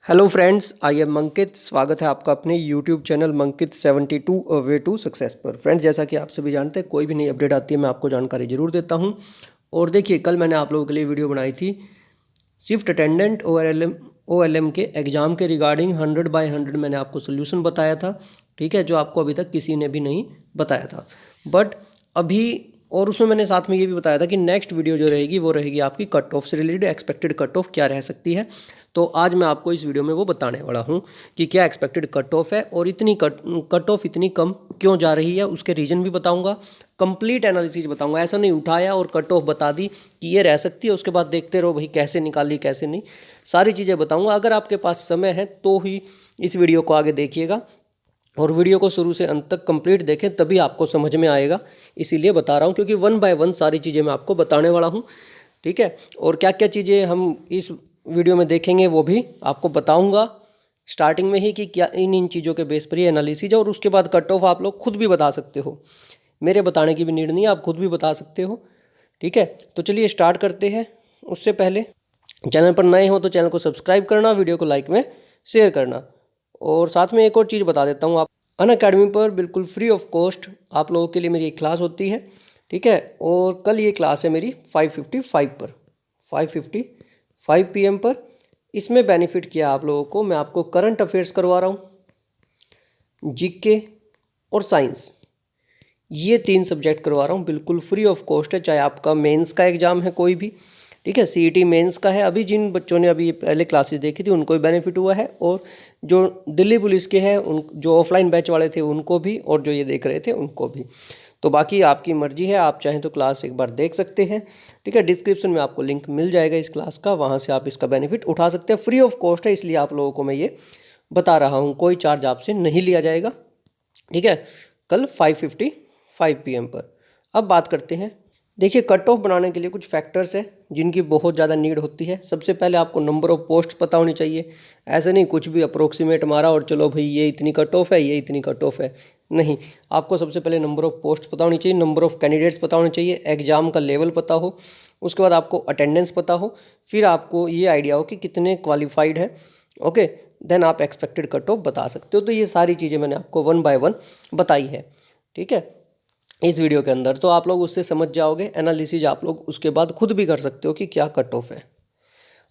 Hello friends, I am Ankit. स्वागत है आपका अपने YouTube channel Mankit 72 way to success पर। फ्रेंड्स, जैसा कि आप सभी जानते हैं, कोई भी नई अपडेट आती है मैं आपको जानकारी जरूर देता हूं। और देखिए, कल मैंने आप लोगों के लिए वीडियो बनाई थी शिफ्ट अटेंडेंट OLM के एग्ज़ाम के रिगार्डिंग 100/100 मैंने आपको सोल्यूशन बताया था। ठीक है, जो आपको अभी तक किसी ने भी नहीं बताया था। बट अभी और उसमें मैंने साथ में ये भी बताया था कि नेक्स्ट वीडियो जो रहेगी वो रहेगी आपकी कट ऑफ से रिलेटेड। एक्सपेक्टेड कट ऑफ क्या रह सकती है, तो आज मैं आपको इस वीडियो में वो बताने वाला हूँ कि क्या एक्सपेक्टेड कट ऑफ है और इतनी कट ऑफ इतनी कम क्यों जा रही है, उसके रीज़न भी बताऊँगा। कंप्लीट एनालिसिस बताऊँगा। ऐसा नहीं उठाया और कट ऑफ बता दी कि ये रह सकती है, उसके बाद देखते रहो भाई कैसे निकाली कैसे नहीं। सारी चीज़ें बताऊँगा। अगर आपके पास समय है तो ही इस वीडियो को आगे देखिएगा और वीडियो को शुरू से अंत तक कंप्लीट देखें, तभी आपको समझ में आएगा। इसीलिए बता रहा हूँ, क्योंकि 1 बाय 1 सारी चीज़ें मैं आपको बताने वाला हूँ। ठीक है, और क्या क्या चीज़ें हम इस वीडियो में देखेंगे वो भी आपको बताऊंगा स्टार्टिंग में ही कि क्या इन चीज़ों के बेस पर ही एनालिसिस है। और उसके बाद कट ऑफ आप लोग खुद भी बता सकते हो, मेरे बताने की भी नीड नहीं है, आप खुद भी बता सकते हो। ठीक है, तो चलिए स्टार्ट करते हैं। उससे पहले चैनल पर नए हो तो चैनल को सब्सक्राइब करना, वीडियो को लाइक में शेयर करना। और साथ में एक और चीज़ बता देता हूँ, आप अनअकैडमी पर बिल्कुल फ्री ऑफ कॉस्ट आप लोगों के लिए मेरी एक क्लास होती है। ठीक है, और कल ये क्लास है मेरी 5:55 पर, 5:55 PM पर। इसमें बेनिफिट किया आप लोगों को, मैं आपको करंट अफेयर्स करवा रहा हूँ, जीके और साइंस, ये 3 सब्जेक्ट करवा रहा हूँ, बिल्कुल फ्री ऑफ कॉस्ट है। चाहे आपका मेंस का एग्ज़ाम है कोई भी, ठीक है, सीईटी मेंस का है। अभी जिन बच्चों ने अभी पहले क्लासेस देखी थी उनको भी बेनिफिट हुआ है, और जो दिल्ली पुलिस के हैं उन जो ऑफलाइन बैच वाले थे उनको भी, और जो ये देख रहे थे उनको भी। तो बाकी आपकी मर्जी है, आप चाहें तो क्लास एक बार देख सकते हैं। ठीक है, डिस्क्रिप्शन में आपको लिंक मिल जाएगा इस क्लास का, वहाँ से आप इसका बेनिफिट उठा सकते हैं। फ्री ऑफ कॉस्ट है, इसलिए आप लोगों को मैं ये बता रहा हूँ, कोई चार्ज आपसे नहीं लिया जाएगा। ठीक है, कल 5:55 PM पर। अब बात करते हैं। देखिए, कट ऑफ बनाने के लिए कुछ फैक्टर्स है जिनकी बहुत ज़्यादा नीड होती है। सबसे पहले आपको नंबर ऑफ पोस्ट पता होनी चाहिए। ऐसे नहीं कुछ भी अप्रोक्सीमेट मारा और चलो भाई ये इतनी कट ऑफ है, ये इतनी कट ऑफ है, नहीं। आपको सबसे पहले नंबर ऑफ पोस्ट पता होनी चाहिए, नंबर ऑफ कैंडिडेट्स पता होने चाहिए, एग्जाम का लेवल पता हो, उसके बाद आपको अटेंडेंस पता हो, फिर आपको ये आइडिया हो कि कितने क्वालिफाइड है। ओके, देन आप एक्सपेक्टेड कट ऑफ बता सकते हो। तो ये सारी चीज़ें मैंने आपको 1 बाय 1 बताई है। ठीक है, इस वीडियो के अंदर, तो आप लोग उससे समझ जाओगे। एनालिसिस आप लोग उसके बाद खुद भी कर सकते हो कि क्या कट ऑफ है।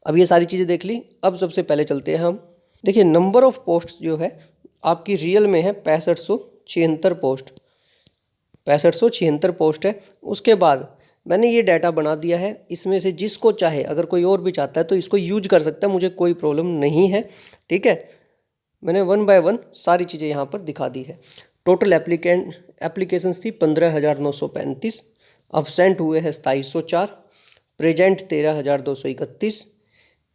अब ये सारी चीज़ें देख ली। अब सबसे पहले चलते हैं हम। देखिए, नंबर ऑफ पोस्ट जो है आपकी रियल में है 6576 पोस्ट, 6576 पोस्ट है। उसके बाद मैंने ये डाटा बना दिया है, इसमें से जिसको चाहे, अगर कोई और भी चाहता है तो इसको यूज कर सकता है, मुझे कोई प्रॉब्लम नहीं है। ठीक है, मैंने 1 बाय 1 सारी चीज़ें यहाँ पर दिखा दी है। टोटल एप्लीकेशंस थी 15,935, अब्सेंट हुए हैं 2704, प्रेजेंट 13,231,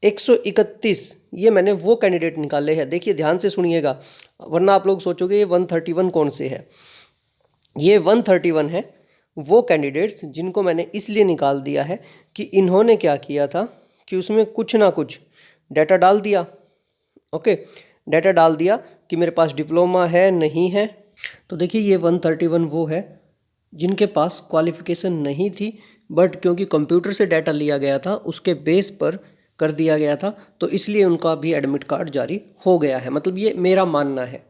131 ये मैंने वो कैंडिडेट निकाले हैं। देखिए ध्यान से सुनिएगा, वरना आप लोग सोचोगे ये 131 कौन से है। ये 131 है वो कैंडिडेट्स जिनको मैंने इसलिए निकाल दिया है कि इन्होंने क्या किया था कि उसमें कुछ ना कुछ डाटा डाल दिया। ओके, डाटा डाल दिया कि मेरे पास डिप्लोमा है नहीं है। तो देखिए, ये 131 वो है जिनके पास क्वालिफिकेशन नहीं थी, बट क्योंकि कंप्यूटर से डाटा लिया गया था उसके बेस पर कर दिया गया था, तो इसलिए उनका भी एडमिट कार्ड जारी हो गया है। मतलब ये मेरा मानना है।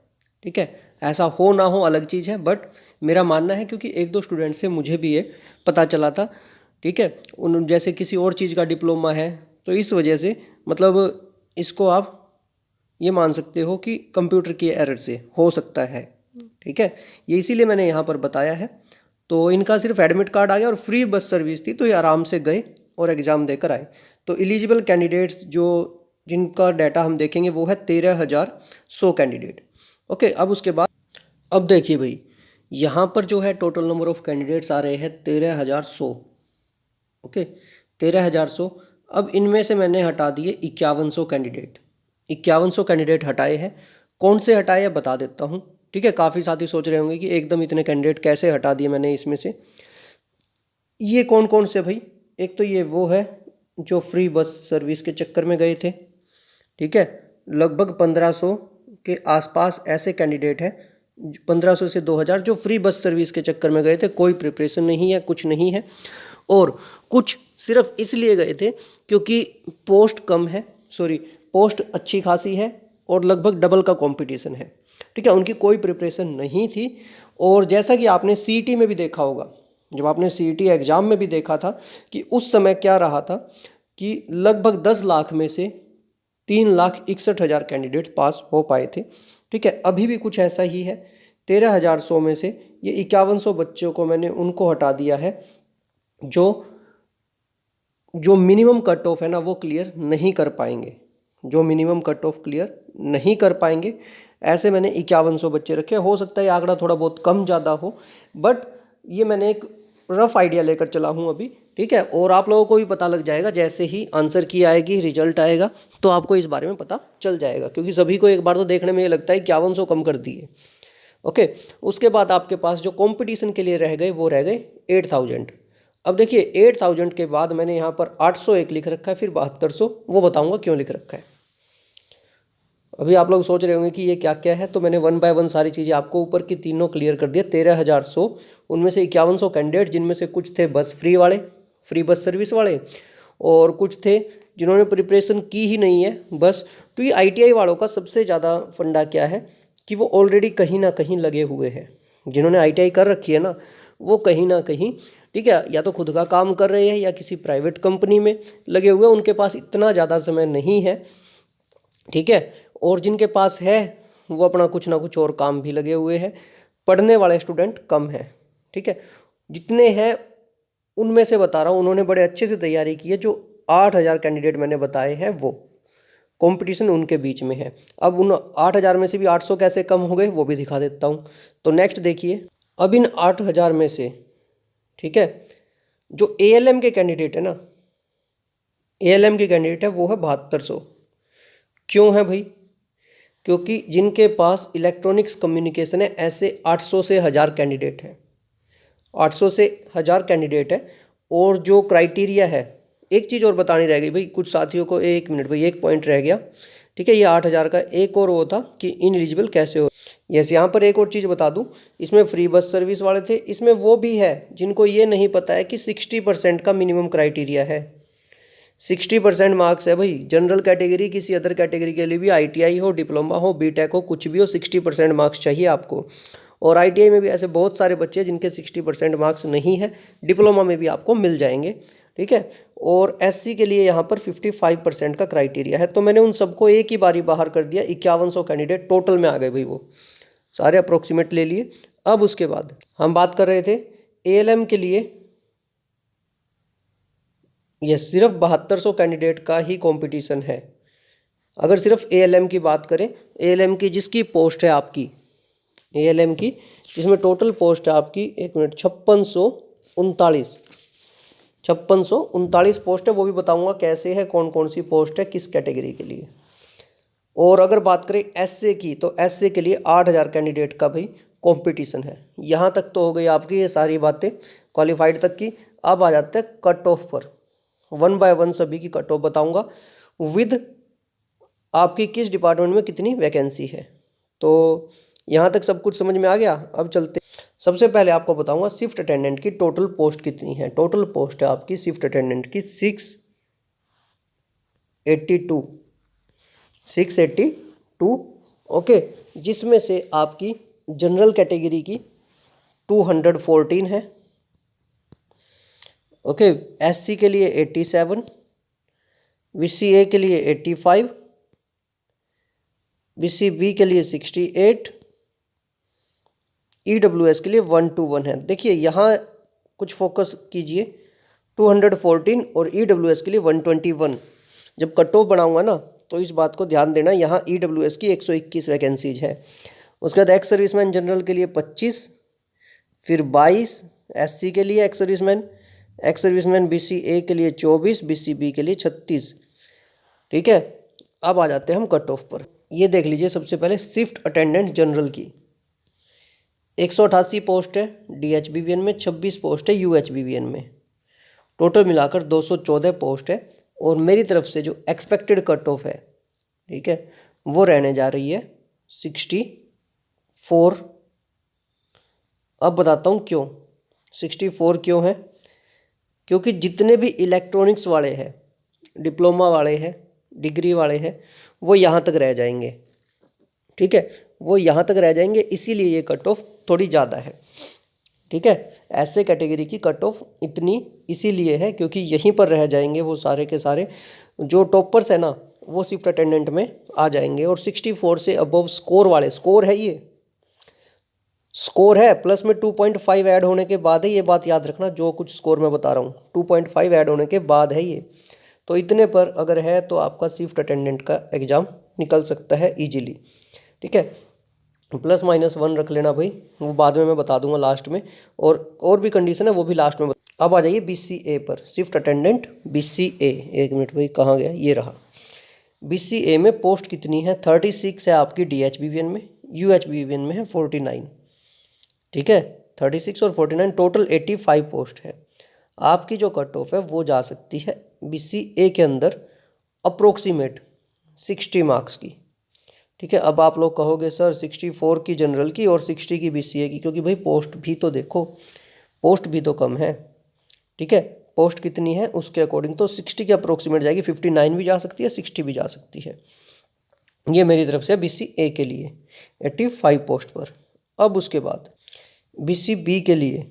ठीक है, ऐसा हो ना हो अलग चीज़ है, बट मेरा मानना है, क्योंकि 1-2 स्टूडेंट से मुझे भी ये पता चला था। ठीक है, उन जैसे किसी और चीज़ का डिप्लोमा है, तो इस वजह से मतलब इसको आप ये मान सकते हो कि कंप्यूटर की एरर से हो सकता है। ठीक है, ये इसीलिए मैंने यहाँ पर बताया है। तो इनका सिर्फ एडमिट कार्ड आ गया और फ्री बस सर्विस थी, तो ये आराम से गए और एग्ज़ाम देकर आए। तो एलिजिबल कैंडिडेट्स जो जिनका डाटा हम देखेंगे वो है 13,100 कैंडिडेट। ओके, अब उसके बाद अब देखिए भाई, यहाँ पर जो है टोटल नंबर ऑफ कैंडिडेट्स आ रहे हैं 13,100। ओके, 13,100। अब इनमें से मैंने हटा दिए 5,100 कैंडिडेट, 5,100 कैंडिडेट हटाए हैं। कौन से हटाए हैं बता देता हूँ। ठीक है, काफ़ी साथी सोच रहे होंगे कि एकदम इतने कैंडिडेट कैसे हटा दिए मैंने इसमें से। ये कौन कौन से भाई, एक तो ये वो है जो फ्री बस सर्विस के चक्कर में गए थे। ठीक है, लगभग 1,500 के आसपास ऐसे कैंडिडेट हैं, 1,500 से 2,000 जो फ्री बस सर्विस के चक्कर में गए थे, कोई प्रिपरेशन नहीं है, कुछ नहीं है। और कुछ सिर्फ इसलिए गए थे क्योंकि पोस्ट कम है, सॉरी पोस्ट अच्छी खासी है और लगभग डबल का कंपटीशन है। ठीक है, उनकी कोई प्रिपरेशन नहीं थी। और जैसा कि आपने सीईटी में भी देखा होगा, जब आपने सीईटी एग्ज़ाम में भी देखा था कि उस समय क्या रहा था कि लगभग 10 लाख में से 3,61,000 कैंडिडेट पास हो पाए थे। ठीक है, अभी भी कुछ ऐसा ही है। 13,100 में से ये 5100 बच्चों को मैंने उनको हटा दिया है जो जो मिनिमम कट ऑफ है ना वो क्लियर नहीं कर पाएंगे, जो मिनिमम कट ऑफ क्लियर नहीं कर पाएंगे। ऐसे मैंने 5100 बच्चे रखे। हो सकता है आंकड़ा थोड़ा बहुत कम ज़्यादा हो, बट ये मैंने एक रफ आइडिया लेकर चला हूँ अभी। ठीक है, और आप लोगों को भी पता लग जाएगा जैसे ही आंसर की आएगी, रिजल्ट आएगा, तो आपको इस बारे में पता चल जाएगा, क्योंकि सभी को एक बार तो देखने में ये लगता है 5100 कम कर दिए। ओके, उसके बाद आपके पास जो कंपटीशन के लिए रह गए वो रह गए 8000। अब देखिए 8000 के बाद मैंने यहाँ पर 801 लिख रखा है, फिर 7200, वो बताऊंगा क्यों लिख रखा है। अभी आप लोग सोच रहे होंगे कि ये क्या क्या है, तो मैंने वन बाय वन सारी चीज़ें आपको ऊपर की तीनों क्लियर कर दिया। 13,100, उनमें से 5100 कैंडिडेट, जिनमें से कुछ थे बस फ्री वाले, फ्री बस सर्विस वाले, और कुछ थे जिन्होंने प्रिपरेशन की ही नहीं है बस। तो ये ITI वालों का सबसे ज़्यादा फंडा क्या है कि वो ऑलरेडी कहीं ना कहीं लगे हुए हैं। जिन्होंने ITI कर रखी है ना वो कहीं ना कहीं, ठीक है, या तो खुद का काम कर रहे हैं या किसी प्राइवेट कंपनी में लगे हुए हैं, उनके पास इतना ज़्यादा समय नहीं है। ठीक है, और जिनके पास है वो अपना कुछ ना कुछ और काम भी लगे हुए हैं। पढ़ने वाले स्टूडेंट कम हैं। ठीक है, जितने हैं उनमें से बता रहा हूँ, उन्होंने बड़े अच्छे से तैयारी की है। जो 8,000 कैंडिडेट मैंने बताए हैं वो कंपटीशन उनके बीच में है। अब उन 8,000 में से भी 800 कैसे कम हो गए वो भी दिखा देता हूँ। तो नेक्स्ट देखिए, अब इन 8,000 में से, ठीक है, जो ALM के कैंडिडेट है ना, ALM के कैंडिडेट है वो है 7200। क्यों है भाई? क्योंकि जिनके पास इलेक्ट्रॉनिक्स कम्युनिकेशन है ऐसे 800 से 1000 कैंडिडेट है, 800 से 1000 कैंडिडेट है। और जो क्राइटेरिया है, एक चीज़ और बतानी रह गई भाई कुछ साथियों को, 1 मिनट भाई, एक पॉइंट रह गया। ठीक है, ये 8,000 का एक और वो था कि इनएलिजिबल कैसे हो। यस, यहाँ पर एक और चीज़ बता दूँ, इसमें फ्री बस सर्विस वाले थे, इसमें वो भी है जिनको ये नहीं पता है कि 60% का मिनिमम क्राइटेरिया है। 60% मार्क्स है भाई। जनरल कैटेगरी, किसी अदर कैटेगरी के लिए भी, ITI हो, डिप्लोमा हो, BTech हो, कुछ भी हो, 60% मार्क्स चाहिए आपको। और ITI में भी ऐसे बहुत सारे बच्चे हैं जिनके 60% मार्क्स नहीं है, डिप्लोमा में भी आपको मिल जाएंगे। ठीक है, और SC के लिए यहाँ पर 55% का क्राइटेरिया है। तो मैंने उन सबको एक ही बारी बाहर कर दिया। 5100 कैंडिडेट टोटल में आ गए भाई, वो सारे अप्रोक्सीमेट ले लिए। अब उसके बाद हम बात कर रहे थे ALM के लिए। ये सिर्फ 7200 कैंडिडेट का ही कंपटीशन है। अगर सिर्फ ALM की बात करें, ALM की जिसकी पोस्ट है आपकी, ALM की जिसमें टोटल पोस्ट है आपकी, 1 मिनट, 5639 पोस्ट है। वो भी बताऊंगा कैसे है, कौन कौन सी पोस्ट है किस कैटेगरी के लिए। और अगर बात करें SA की, तो SA के लिए 8,000 कैंडिडेट का भाई कंपटीशन है। यहाँ तक तो हो गई आपकी ये सारी बातें क्वालिफाइड तक की। अब आ जाते हैं कट ऑफ पर। वन बाय वन सभी की कट ऑफ बताऊंगा, विद आपकी किस डिपार्टमेंट में कितनी वैकेंसी है। तो यहाँ तक सब कुछ समझ में आ गया। अब चलते, सबसे पहले आपको बताऊंगा शिफ्ट अटेंडेंट की टोटल पोस्ट कितनी है। टोटल पोस्ट है आपकी शिफ्ट अटेंडेंट की 682। ओके, जिसमें से आपकी जनरल कैटेगरी की 214 है। ओके, SC के लिए 87, BCA के लिए 85, BCB के लिए 68, EWS के लिए 121 है। देखिए यहाँ कुछ फोकस कीजिए, 214 और EWS के लिए 121। जब कट ऑफ बनाऊंगा ना तो इस बात को ध्यान देना, यहाँ EWS की 121 वैकेंसीज है। उसके बाद एक्स सर्विसमैन जनरल के लिए 25, फिर 22 SC के लिए एक्स सर्विसमैन BCA के लिए 24, BCB के लिए 36। ठीक है, अब आ जाते हैं हम कट ऑफ पर। ये देख लीजिए सबसे पहले शिफ्ट अटेंडेंट जनरल की 188 पोस्ट है DHBVN में, 26 पोस्ट है UHBVN में, टोटल मिलाकर 214 पोस्ट है। और मेरी तरफ से जो एक्सपेक्टेड कट ऑफ है, ठीक है, वो रहने जा रही है 64। अब बताता हूँ क्यों 64 क्यों है। क्योंकि जितने भी इलेक्ट्रॉनिक्स वाले हैं, डिप्लोमा वाले हैं, डिग्री वाले हैं वो यहाँ तक रह जाएंगे, ठीक है, वो यहाँ तक रह जाएंगे, इसीलिए ये कट ऑफ थोड़ी ज़्यादा है, ठीक है। ऐसे कैटेगरी की कट ऑफ इतनी इसीलिए है क्योंकि यहीं पर रह जाएंगे वो सारे के सारे जो टॉपर्स है ना, वो शिफ्ट अटेंडेंट में आ जाएंगे। और 64 से अबव स्कोर वाले, स्कोर है ये, स्कोर है प्लस में 2.5 ऐड होने के बाद है, ये बात याद रखना, जो कुछ स्कोर मैं बता रहा हूँ 2.5 ऐड होने के बाद है ये। तो इतने पर अगर है तो आपका शिफ्ट अटेंडेंट का एग्ज़ाम निकल सकता है इजीली, ठीक है। +-1 रख लेना भाई, वो बाद में मैं बता दूंगा लास्ट में, और भी कंडीशन है वो भी लास्ट में अब आ जाइए BCA पर, शिफ्ट अटेंडेंट BCA। एक मिनट भाई, कहाँ गया, ये रहा। BCA में पोस्ट कितनी है, 36 है आपकी DHBVN में, UHBVN में है 49, ठीक है। 36 और 49 टोटल 85 पोस्ट है। आपकी जो कट ऑफ है वो जा सकती है BCA के अंदर अप्रोक्सीमेट 60 मार्क्स की, ठीक है। अब आप लोग कहोगे सर 64 की जनरल की और 60 की BCA की, क्योंकि भाई पोस्ट भी तो देखो, पोस्ट भी तो कम है, ठीक है। पोस्ट कितनी है उसके अकॉर्डिंग तो 60 के अप्रोक्सीमेट जाएगी, 59 भी जा सकती है, 60 भी जा सकती है। ये मेरी तरफ से BCA के लिए 85 पोस्ट पर। अब उसके बाद BCB के लिए,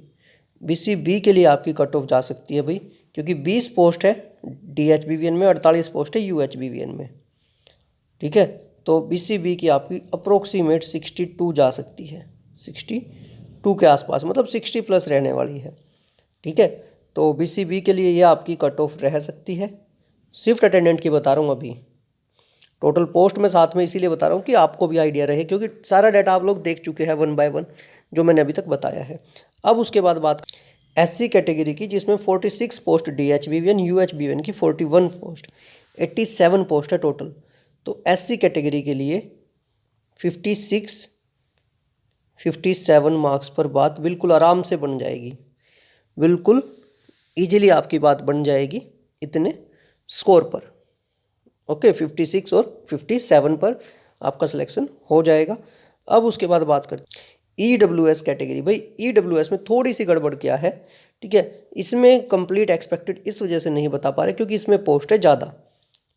BCB के लिए आपकी कट ऑफ जा सकती है भाई, क्योंकि 20 पोस्ट है DHBVN में, 48 पोस्ट है UHBVN में, ठीक है। तो BCB की आपकी अप्रोक्सीमेट 62 जा सकती है, 62 के आसपास, मतलब 60 प्लस रहने वाली है, ठीक है। तो BCB के लिए ये आपकी कट ऑफ रह सकती है। शिफ्ट अटेंडेंट की बता रहा हूँ अभी, टोटल पोस्ट में साथ में इसीलिए बता रहा हूँ कि आपको भी आइडिया रहे, क्योंकि सारा डाटा आप लोग देख चुके हैं 1 बाय 1 जो मैंने अभी तक बताया है। अब उसके बाद बात SC कैटेगरी की, जिसमें 46 पोस्ट DHBVN, UHBVN की 41 पोस्ट, 87 पोस्ट है टोटल। तो SC कैटेगरी के लिए 56 57 मार्क्स पर बात बिल्कुल आराम से बन जाएगी, बिल्कुल इजीली आपकी बात बन जाएगी इतने स्कोर पर, ओके। 56 और 57 पर आपका सिलेक्शन हो जाएगा। अब उसके बाद बात करते EWS कैटेगरी। भाई EWS में थोड़ी सी गड़बड़ क्या है, ठीक है, इसमें कंप्लीट एक्सपेक्टेड इस वजह से नहीं बता पा रहे क्योंकि इसमें पोस्ट है ज़्यादा,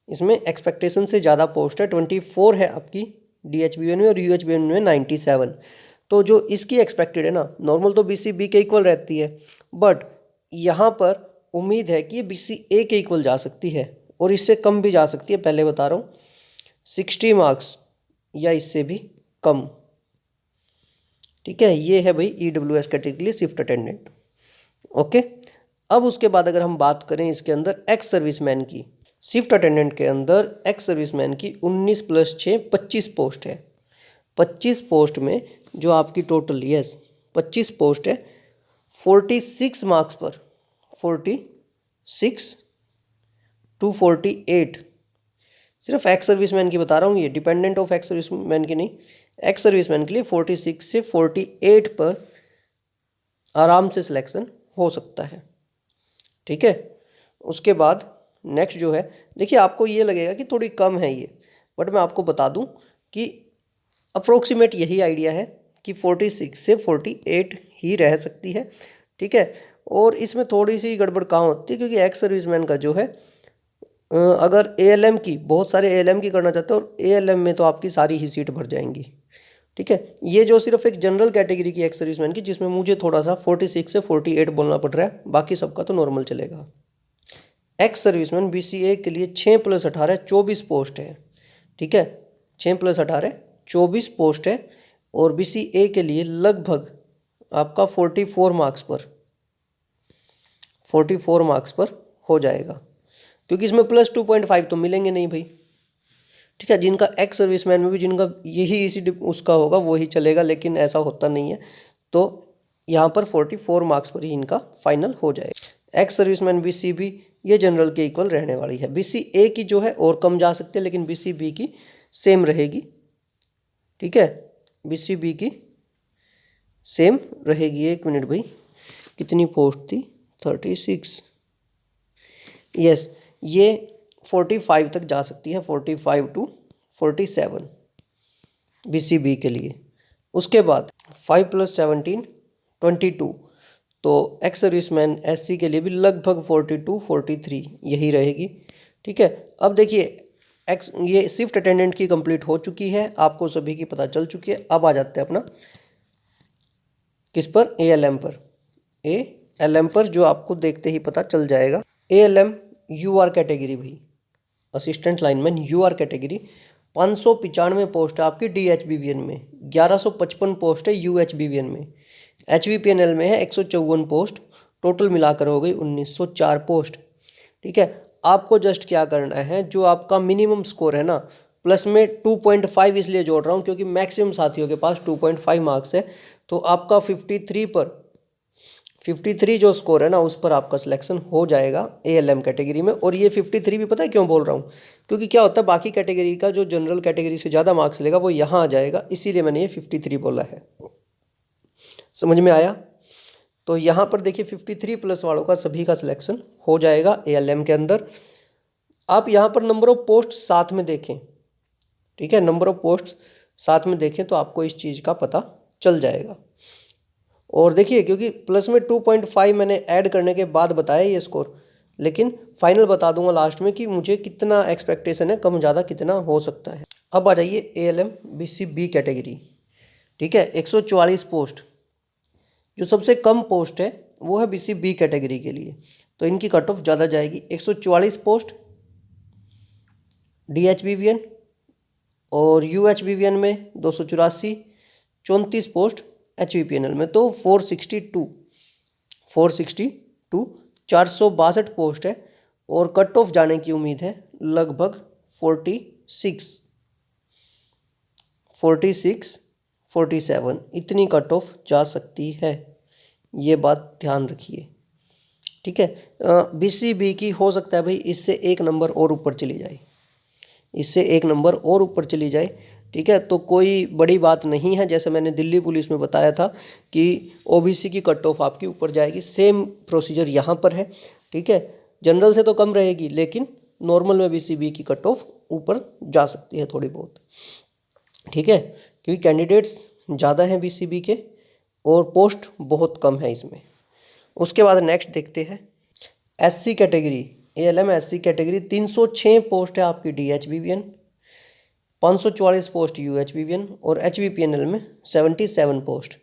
इसमें एक्सपेक्टेशन से ज़्यादा पोस्ट है, 24 है आपकी DHBVN में और UHBVN में 97। तो जो इसकी एक्सपेक्टेड है ना, नॉर्मल तो BCB के इक्वल रहती है, बट यहाँ पर उम्मीद है कि ये BCA के इक्वल जा सकती है और इससे कम भी जा सकती है, पहले बता रहा हूँ 60 मार्क्स या इससे भी कम, ठीक है। ये है भाई EWS कैटेगरी के लिए शिफ्ट अटेंडेंट, ओके। अब उसके बाद अगर हम बात करें इसके अंदर एक्स सर्विसमैन की, शिफ्ट अटेंडेंट के अंदर एक्स सर्विसमैन की 19 + 6 25 पोस्ट है। 25 पोस्ट में जो आपकी टोटल 25 पोस्ट है, 46 मार्क्स पर, 46 to 48, सिर्फ एक्स सर्विसमैन की बता रहा हूँ, ये डिपेंडेंट ऑफ एक्स सर्विसमैन की नहीं, एक्स सर्विसमैन के लिए 46 से 48 पर आराम से सिलेक्शन हो सकता है, ठीक है। उसके बाद नेक्स्ट जो है, देखिए आपको ये लगेगा कि थोड़ी कम है ये, बट मैं आपको बता दूं कि अप्रोक्सीमेट यही आइडिया है कि 46 से 48 ही रह सकती है, ठीक है। और इसमें थोड़ी सी गड़बड़ कहाँ होती है, क्योंकि एक्स सर्विसमैन का जो है अगर ALM की, बहुत सारे ALM की करना चाहते हो और ALM में तो आपकी सारी ही सीट भर जाएंगी, ठीक है। ये जो सिर्फ एक जनरल कैटेगरी की एक्स सर्विसमैन की, जिसमें मुझे थोड़ा सा 46 से 48 बोलना पड़ रहा है, बाकी सबका तो नॉर्मल चलेगा। एक्स सर्विसमैन BCA के लिए 6 + 18 24 पोस्ट है, ठीक है, 6 + 18 24 पोस्ट है। और BCA के लिए लगभग आपका 44 मार्क्स पर, 44 मार्क्स पर हो जाएगा, क्योंकि इसमें +2.5 तो मिलेंगे नहीं भाई, ठीक है। जिनका एक्स सर्विसमैन में भी जिनका यही इसी उसका होगा वही चलेगा, लेकिन ऐसा होता नहीं है, तो यहाँ पर 44 मार्क्स पर ही इनका फाइनल हो जाएगा। एक्स सर्विसमैन BCB ये जनरल के इक्वल रहने वाली है। BCA की जो है और कम जा सकती है, लेकिन BCB की सेम रहेगी, ठीक है, BCB की सेम रहेगी। एक मिनट भाई, कितनी पोस्ट थी, 36, यस, ये 45 तक जा सकती है, 45 to 47 BCB के लिए। उसके बाद 5 + 17 22, तो एक्स सर्विसमैन SC के लिए भी लगभग 42 43 यही रहेगी, ठीक है। अब देखिए ये शिफ्ट अटेंडेंट की कंप्लीट हो चुकी है, आपको सभी की पता चल चुकी है। अब आ जाते हैं अपना किस पर, ALM पर। ALM पर जो आपको देखते ही पता चल जाएगा। ALM UR कैटेगरी भाई, assistant lineman UR category 595 post है आपकी DHBVN में, 1155 पोस्ट है UHBVN में, HVPNL में है 154 पोस्ट, टोटल मिलाकर हो गई 1904 पोस्ट। ठीक है, आपको जस्ट क्या करना है, जो आपका मिनिमम स्कोर है ना, प्लस में 2.5 इसलिए जोड़ रहा हूँ क्योंकि मैक्सिमम साथियों के पास 2.5 मार्क्स है, तो आपका 53 जो स्कोर है ना उस पर आपका सिलेक्शन हो जाएगा ALM कैटेगरी में। और ये 53 भी पता है क्यों बोल रहा हूँ, क्योंकि क्या होता है बाकी कैटेगरी का जो जनरल कैटेगरी से ज़्यादा मार्क्स लेगा वो यहाँ आ जाएगा, इसीलिए मैंने ये 53 बोला है। समझ में आया? तो यहाँ पर देखिए 53 प्लस वालों का सभी का सिलेक्शन हो जाएगा ALM के अंदर। आप यहाँ पर नंबर ऑफ पोस्ट साथ में देखें, ठीक है, नंबर ऑफ पोस्ट साथ में देखें तो आपको इस चीज़ का पता चल जाएगा। और देखिए क्योंकि प्लस में 2.5 मैंने ऐड करने के बाद बताया ये स्कोर, लेकिन फाइनल बता दूंगा लास्ट में कि मुझे कितना एक्सपेक्टेशन है, कम ज़्यादा कितना हो सकता है। अब आ जाइए ALM BCB कैटेगरी। ठीक है, 144 पोस्ट, जो सबसे कम पोस्ट है वो है BCB कैटेगरी के लिए, तो इनकी कट ऑफ ज़्यादा जाएगी। 144 पोस्ट DHBVN और UHBVN में 284, 34 पोस्ट HVPNL में, तो 462 462 पोस्ट है। और कट ऑफ जाने की उम्मीद है लगभग 47 इतनी कट ऑफ जा सकती है, ये बात ध्यान रखिए। ठीक है, BCB की हो सकता है भाई इससे एक नंबर और ऊपर चली जाए, इससे एक नंबर और ऊपर चली जाए। ठीक है, तो कोई बड़ी बात नहीं है, जैसे मैंने दिल्ली पुलिस में बताया था कि OBC की कट ऑफ आपकी ऊपर जाएगी, सेम प्रोसीजर यहाँ पर है। ठीक है, जनरल से तो कम रहेगी, लेकिन नॉर्मल में BCB की कट ऑफ ऊपर जा सकती है थोड़ी बहुत। ठीक है, क्योंकि कैंडिडेट्स ज़्यादा हैं BCB के और पोस्ट बहुत कम है इसमें। उसके बाद नेक्स्ट देखते हैं SC category. ALM SC category 306 post है आपकी DHBVN, 544 पोस्ट UHBVN और HVPNL में 77 पोस्ट।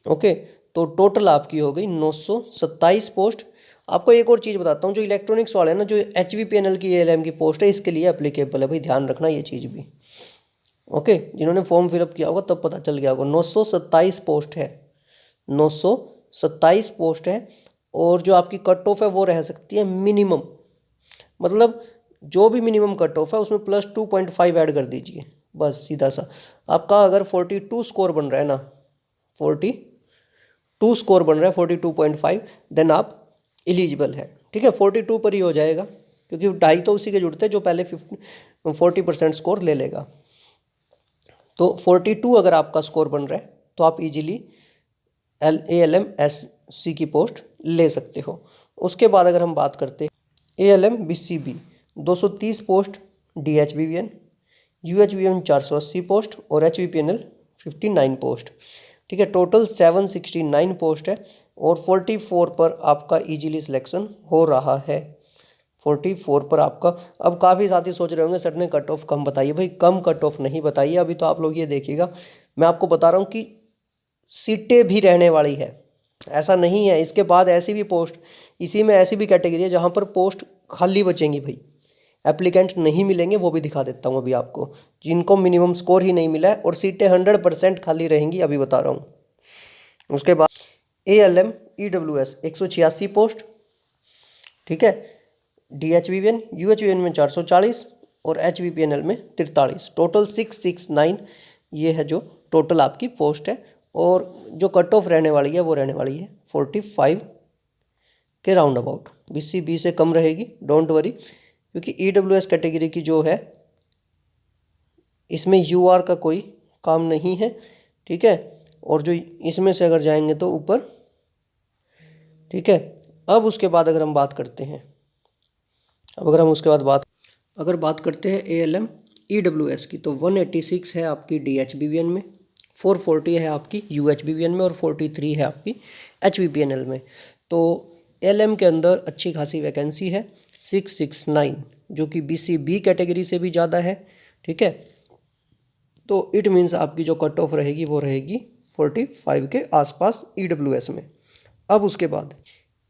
ओके, तो टोटल आपकी हो गई 927 पोस्ट। आपको एक और चीज़ बताता हूँ, जो इलेक्ट्रॉनिक्स वाले हैं ना, जो HVPNL की ALM की पोस्ट है इसके लिए एप्लीकेबल है भाई, ध्यान रखना ये चीज़ भी। ओके, जिन्होंने फॉर्म फिलअप किया होगा तब पता चल गया होगा। 927 पोस्ट है, 927 पोस्ट है। और जो आपकी कट ऑफ है वो रह सकती है मिनिमम, मतलब जो भी मिनिमम कट ऑफ है उसमें प्लस 2.5 ऐड कर दीजिए, बस सीधा सा। आपका अगर 42 स्कोर बन रहा है ना, 42 स्कोर बन रहा है 42.5, देन आप एलिजिबल है। ठीक है, 42 पर ही हो जाएगा, क्योंकि 2.5 तो उसी के जुड़ते हैं जो पहले 40% स्कोर ले लेगा। तो 42 अगर आपका स्कोर बन रहा है तो आप इजीली ALM SC की पोस्ट ले सकते हो। उसके बाद अगर हम बात करते हैं ALM BCB 230 post DHBVN, UHBVN 480 post और HVPNL 59 पोस्ट। ठीक है, टोटल 769 पोस्ट है और 44 पर आपका इजीली सिलेक्शन हो रहा है, 44 पर आपका। अब काफ़ी साथी सोच रहे होंगे सर ने कट ऑफ कम बताइए, भाई कम कट ऑफ नहीं बताइए, अभी तो आप लोग ये देखिएगा, मैं आपको बता रहा हूँ कि सीटें भी रहने वाली है, ऐसा नहीं है। इसके बाद ऐसी भी पोस्ट, इसी में ऐसी भी कैटेगरी है जहाँ पर पोस्ट खाली बचेंगी भाई, एप्लीकेंट नहीं मिलेंगे, वो भी दिखा देता हूँ अभी आपको, जिनको मिनिमम स्कोर ही नहीं मिला है, और सीटें 100% खाली रहेंगी, अभी बता रहा हूँ। उसके बाद ALM EWS 186 पोस्ट। ठीक है, DHBVN UHBVN में 440 और HVPNL में 43, टोटल 669 ये है जो टोटल आपकी पोस्ट है। और जो कट ऑफ रहने वाली है वो रहने वाली है 45 के राउंड अबाउट, BCB से कम रहेगी, डोंट वरी, क्योंकि EWS कैटेगरी की जो है इसमें UR का कोई काम नहीं है। ठीक है, और जो इसमें से अगर जाएंगे तो ऊपर। ठीक है, अब उसके बाद अगर हम बात करते हैं, अगर बात करते हैं ALM EWS की, तो 186 है आपकी DHBVN में, 440 है आपकी UHBVN में और 43 है आपकी HVPNL में। तो ALM के अंदर अच्छी खासी वैकेंसी है, 669 जो कि BCB कैटेगरी से भी ज़्यादा है, ठीक है। तो इट मीन्स आपकी जो कट ऑफ रहेगी वो रहेगी 45 के आसपास EWS में। अब उसके बाद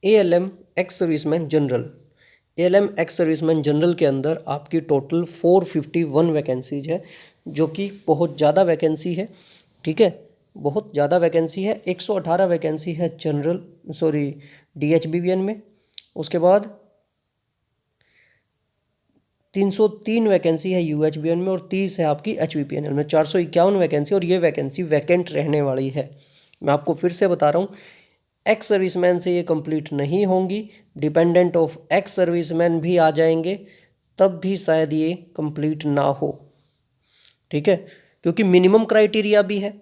ALM ex serviceman general, ALM ex serviceman general के अंदर आपकी टोटल 451 वैकेंसीज है, जो कि बहुत ज़्यादा वैकेंसी है, ठीक है, बहुत ज़्यादा वैकेंसी है। 118 वैकेंसी है जनरल DHBVN में। उसके बाद 303 वैकेंसी है UHBN में और 30 है आपकी HBPNL में। 451 वैकेंसी, और ये वैकेंसी वैकेंट रहने वाली है। मैं आपको फिर से बता रहा हूँ, एक्स सर्विसमैन से ये कंप्लीट नहीं होंगी, डिपेंडेंट ऑफ एक्स सर्विसमैन भी आ जाएंगे, तब भी शायद ये कंप्लीट ना हो, ठीक है, क्योंकि मिनिमम क्राइटेरिया भी है,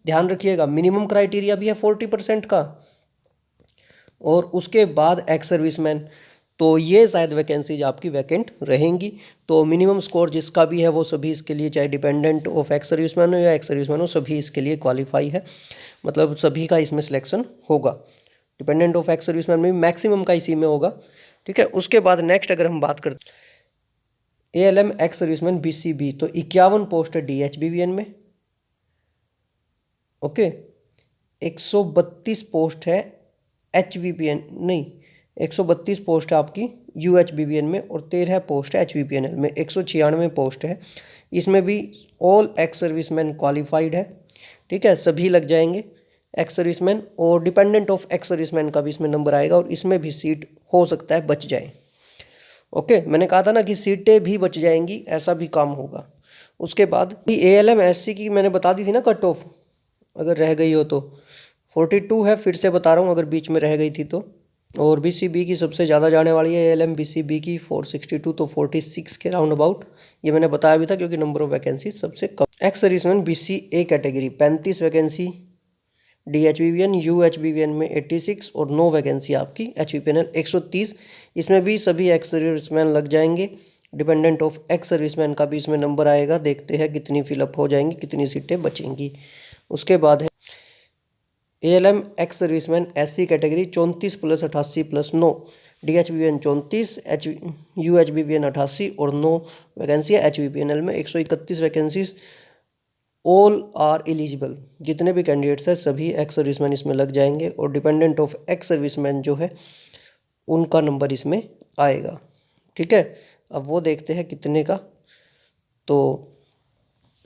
ध्यान रखिएगा, मिनिमम क्राइटेरिया भी है 40% का, और उसके बाद एक्स सर्विसमैन, तो ये शायद वैकेंसीज आपकी वैकेंट रहेंगी। तो मिनिमम स्कोर जिसका भी है वो सभी इसके लिए, चाहे डिपेंडेंट ऑफ एक्स सर्विसमैन हो या एक्स सर्विसमैन हो, सभी इसके लिए क्वालिफाई है, मतलब सभी का इसमें सिलेक्शन होगा। डिपेंडेंट ऑफ एक्स सर्विसमैन में मैक्सिमम का इसी में होगा, ठीक है। उसके बाद नेक्स्ट अगर हम बात करते ALM एक्स सर्विसमैन BCB, तो 51 पोस्ट है DHBVN में, ओके। 132 पोस्ट है HVPN, नहीं, 132 पोस्ट है आपकी UHBVN में, और 13 पोस्ट है HVPNL में। 196 पोस्ट है, इसमें भी ऑल एक्स सर्विसमैन क्वालिफाइड है, ठीक है, सभी लग जाएंगे एक्स सर्विसमैन, और डिपेंडेंट ऑफ एक्स सर्विसमैन का भी इसमें नंबर आएगा, और इसमें भी सीट हो सकता है बच जाए, ओके। मैंने कहा था ना कि सीटें भी बच जाएंगी, ऐसा भी काम होगा। उसके बाद ALM SC की मैंने बता दी थी ना कट ऑफ, अगर रह गई हो तो 42 है, फिर से बता रहा हूँ अगर बीच में रह गई थी तो। और BCB की सबसे ज़्यादा जाने वाली है ALM BCB की 462, तो 46 के राउंड अबाउट, ये मैंने बताया भी था, क्योंकि नंबर ऑफ वैकेंसी सबसे कम। Ex serviceman BCA category 35 vacancy, DHBVN UHBVN में 86, और 9 वैकेंसी आपकी HBPNL 130, इसमें भी सभी एक्स सर्विसमैन लग जाएंगे। डिपेंडेंट ऑफ एक्स सर्विसमैन का भी इसमें नंबर आएगा, देखते हैं कितनी फिलअप हो जाएंगी, कितनी सीटें बचेंगी। उसके बाद है ALM ex serviceman SC category 34 + 88 + 9, DHBVN 34, UHBVN 88, और 9 वैकेंसी है HBPNL में। 131 वैकेंसीज, ऑल आर एलिजिबल, जितने भी कैंडिडेट्स हैं सभी एक्स सर्विसमैन इसमें लग जाएंगे, और डिपेंडेंट ऑफ एक्स सर्विसमैन जो है उनका नंबर इसमें आएगा, ठीक है। अब वो देखते हैं कितने का। तो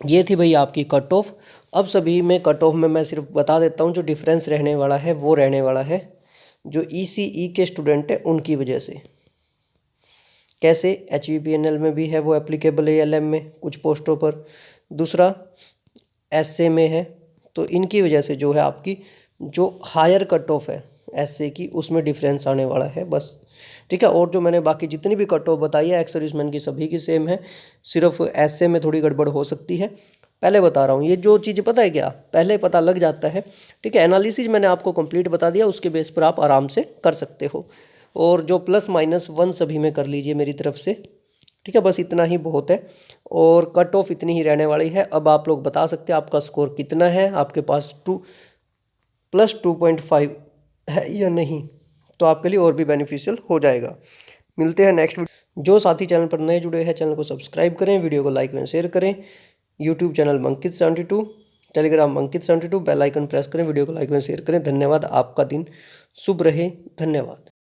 ये थी भाई आपकी कट ऑफ। अब सभी में कट ऑफ में मैं सिर्फ बता देता हूँ, जो डिफरेंस रहने वाला है वो रहने वाला है जो ECE के स्टूडेंट हैं उनकी वजह से। कैसे? HBPNL में भी है वो एप्लीकेबल ALM में कुछ पोस्टों पर, दूसरा SA में है, तो इनकी वजह से जो है आपकी जो हायर कट ऑफ है SA की, उसमें डिफरेंस आने वाला है बस, ठीक है। और जो मैंने बाकी जितनी भी कट ऑफ बताई है एक्स सर्विसमैन की सभी की सेम है, सिर्फ SA में थोड़ी गड़बड़ हो सकती है। पहले बता रहा हूँ, ये जो चीज़ पता है क्या, पहले पता लग जाता है, ठीक है। एनालिसिस मैंने आपको कंप्लीट बता दिया, उसके बेस पर आप आराम से कर सकते हो, और जो +-1 सभी में कर लीजिए मेरी तरफ से, ठीक है, बस इतना ही बहुत है, और कट ऑफ इतनी ही रहने वाली है। अब आप लोग बता सकते हैं आपका स्कोर कितना है, आपके पास +2.5 है या नहीं, तो आपके लिए और भी बेनिफिशियल हो जाएगा। मिलते हैं नेक्स्ट वीडियो। जो साथी चैनल पर नए जुड़े हैं, चैनल को सब्सक्राइब करें, वीडियो को लाइक एंड शेयर करें। यूट्यूब चैनल मंकित72, टेलीग्राम मंकित72, बेल आइकन प्रेस करें, वीडियो को लाइक एंड शेयर करें। धन्यवाद, आपका दिन शुभ रहे, धन्यवाद।